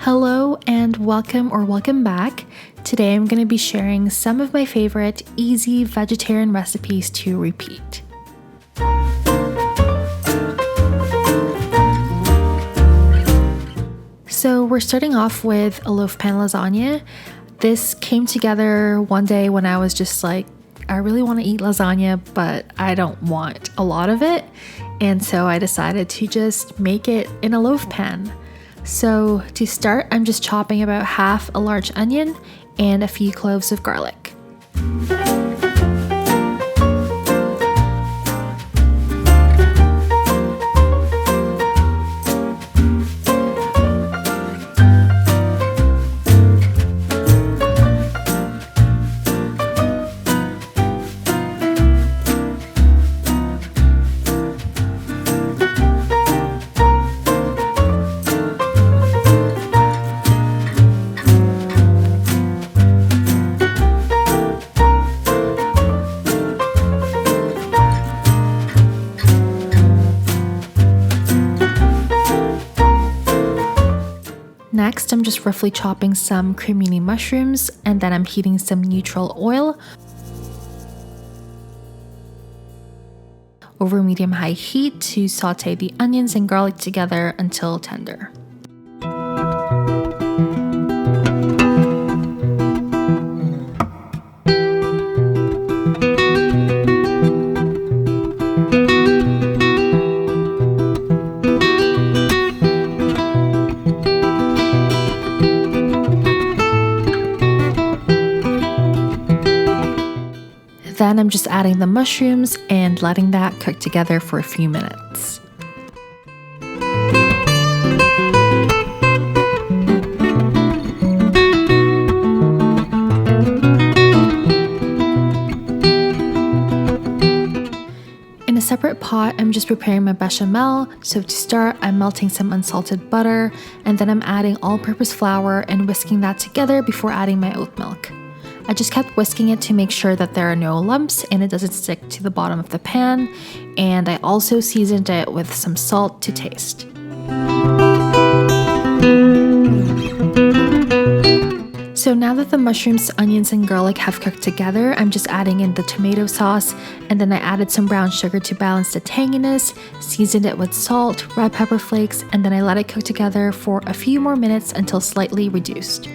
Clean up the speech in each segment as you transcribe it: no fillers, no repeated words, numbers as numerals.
Hello and welcome back. Today I'm going to be sharing some of my favorite easy vegetarian recipes to repeat. So we're starting off with a loaf pan lasagna. This came together one day when I was just like, I really want to eat lasagna, but I don't want a lot of it. And so I decided to just make it in a loaf pan. So to start, I'm just chopping about half a large onion and a few cloves of garlic. Next, I'm just roughly chopping some cremini mushrooms, and then I'm heating some neutral oil over medium-high heat to saute the onions and garlic together until tender. Then I'm just adding the mushrooms and letting that cook together for a few minutes. In a separate pot, I'm just preparing my bechamel. So to start, I'm melting some unsalted butter, and then I'm adding all-purpose flour and whisking that together before adding my oat milk. I just kept whisking it to make sure that there are no lumps and it doesn't stick to the bottom of the pan, and I also seasoned it with some salt to taste. So now that the mushrooms, onions, and garlic have cooked together, I'm just adding in the tomato sauce, and then I added some brown sugar to balance the tanginess, seasoned it with salt, red pepper flakes, and then I let it cook together for a few more minutes until slightly reduced.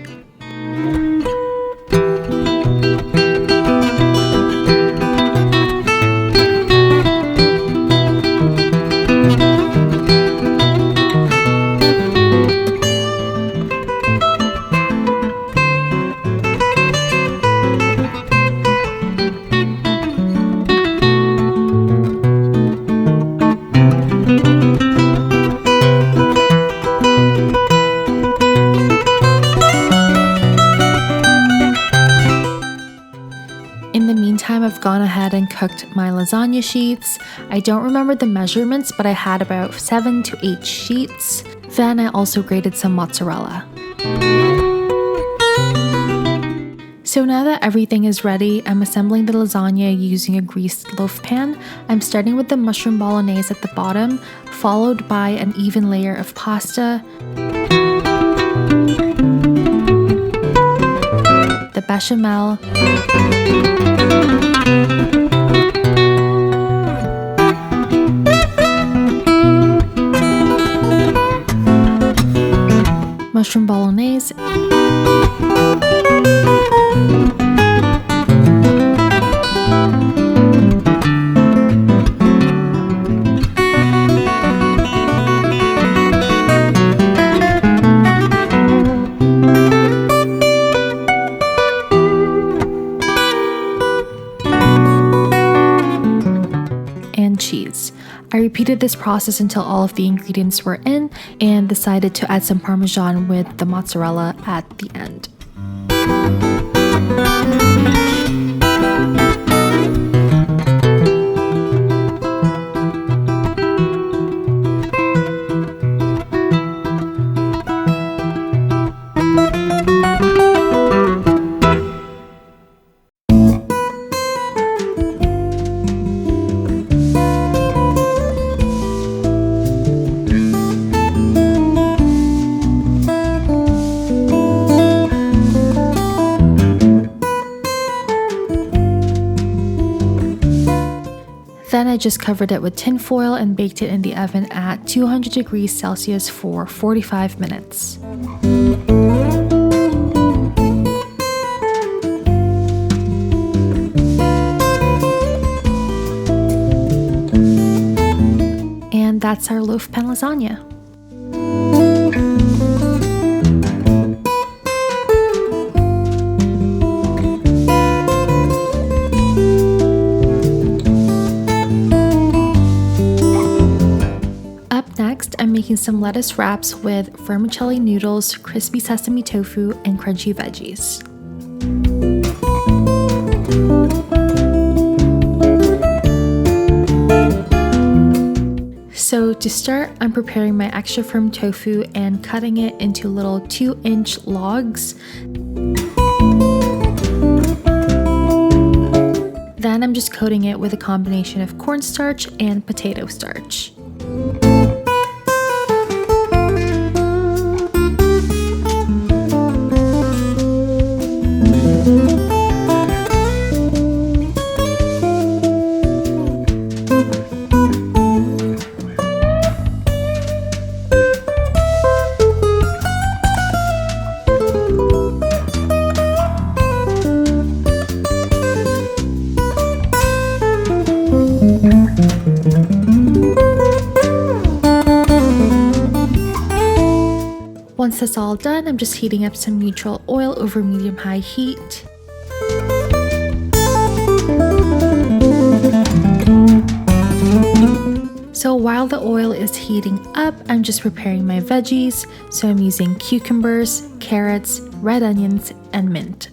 In the meantime, I've gone ahead and cooked my lasagna sheets. I don't remember the measurements, but I had about 7 to 8 sheets. Then I also grated some mozzarella. So now that everything is ready, I'm assembling the lasagna using a greased loaf pan. I'm starting with the mushroom bolognese at the bottom, followed by an even layer of pasta, the bechamel, mushroom bolognese, and cheese. I repeated this process until all of the ingredients were in and decided to add some Parmesan with the mozzarella at the end. I just covered it with tin foil and baked it in the oven at 200 degrees Celsius for 45 minutes. And that's our loaf pan lasagna. Next, I'm making some lettuce wraps with vermicelli noodles, crispy sesame tofu, and crunchy veggies. So to start, I'm preparing my extra firm tofu and cutting it into little 2-inch logs. Then I'm just coating it with a combination of cornstarch and potato starch. Once that's all done, I'm just heating up some neutral oil over medium-high heat. So while the oil is heating up, I'm just preparing my veggies. So I'm using cucumbers, carrots, red onions, and mint.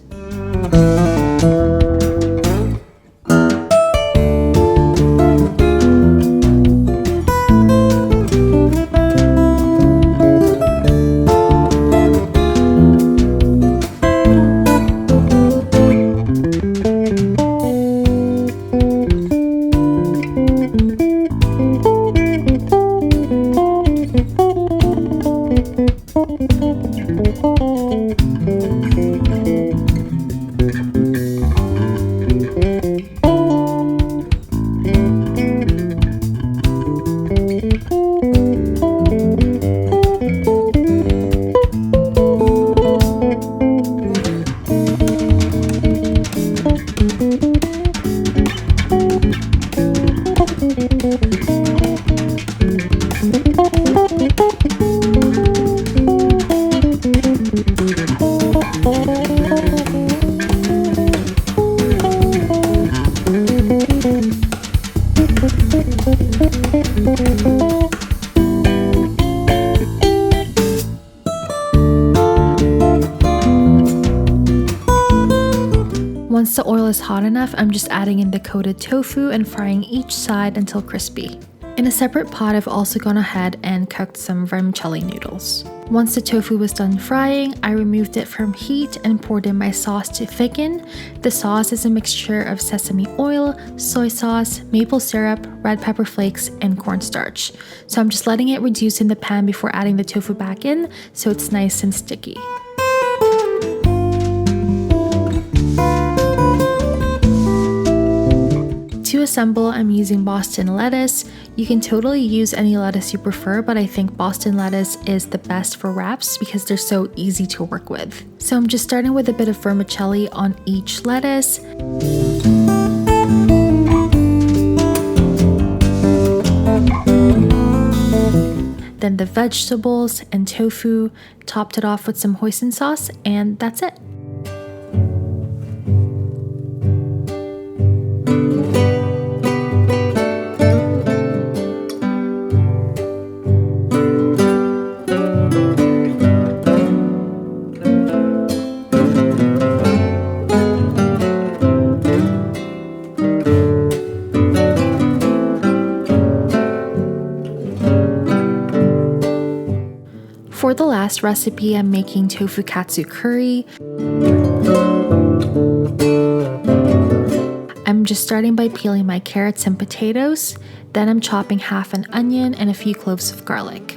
Once the oil is hot enough, I'm just adding in the coated tofu and frying each side until crispy. In a separate pot, I've also gone ahead and cooked some vermicelli noodles. Once the tofu was done frying, I removed it from heat and poured in my sauce to thicken. The sauce is a mixture of sesame oil, soy sauce, maple syrup, red pepper flakes, and cornstarch. So I'm just letting it reduce in the pan before adding the tofu back in so it's nice and sticky. To assemble, I'm using Boston lettuce. You can totally use any lettuce you prefer, but I think Boston lettuce is the best for wraps because they're so easy to work with. So I'm just starting with a bit of vermicelli on each lettuce. Then the vegetables and tofu, topped it off with some hoisin sauce, and that's it. For the last recipe, I'm making Tofukatsu Curry. I'm just starting by peeling my carrots and potatoes. Then I'm chopping half an onion and a few cloves of garlic.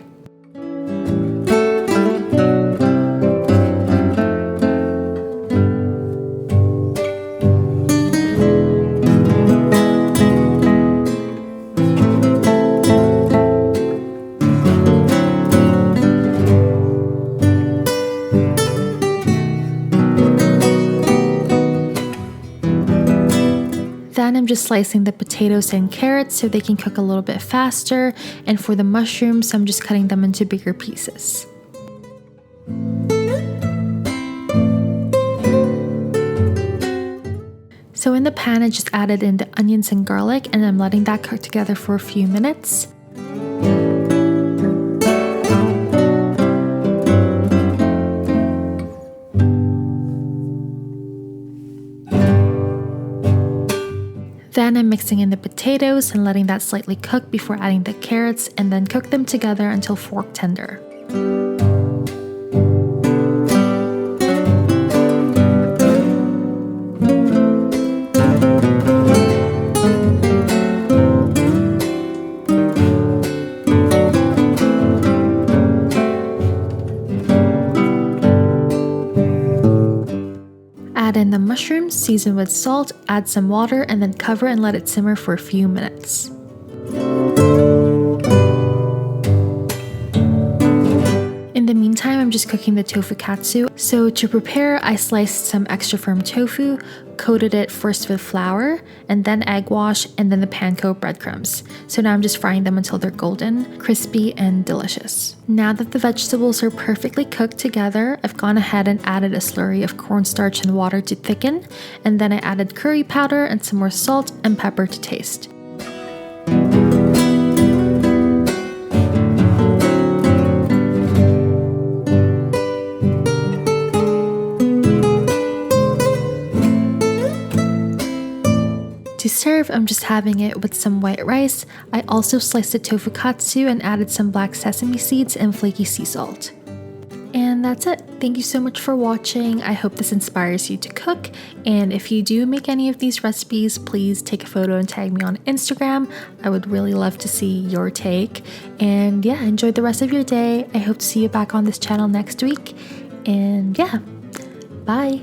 just slicing the potatoes and carrots so they can cook a little bit faster, and for the mushrooms, I'm just cutting them into bigger pieces. So in the pan, I just added in the onions and garlic, and I'm letting that cook together for a few minutes. Then I'm mixing in the potatoes and letting that slightly cook before adding the carrots, and then cook them together until fork tender. Add in the mushrooms, season with salt, add some water, and then cover and let it simmer for a few minutes. In the meantime, I'm just cooking the tofukatsu. So to prepare, I sliced some extra firm tofu, coated it first with flour, and then egg wash, and then the panko breadcrumbs. So now I'm just frying them until they're golden, crispy, and delicious. Now that the vegetables are perfectly cooked together, I've gone ahead and added a slurry of cornstarch and water to thicken, and then I added curry powder and some more salt and pepper to taste. To serve, I'm just having it with some white rice. I also sliced the tofukatsu and added some black sesame seeds and flaky sea salt. And that's it. Thank you so much for watching. I hope this inspires you to cook. And if you do make any of these recipes, please take a photo and tag me on Instagram. I would really love to see your take. And yeah, enjoy the rest of your day. I hope to see you back on this channel next week. And yeah, bye.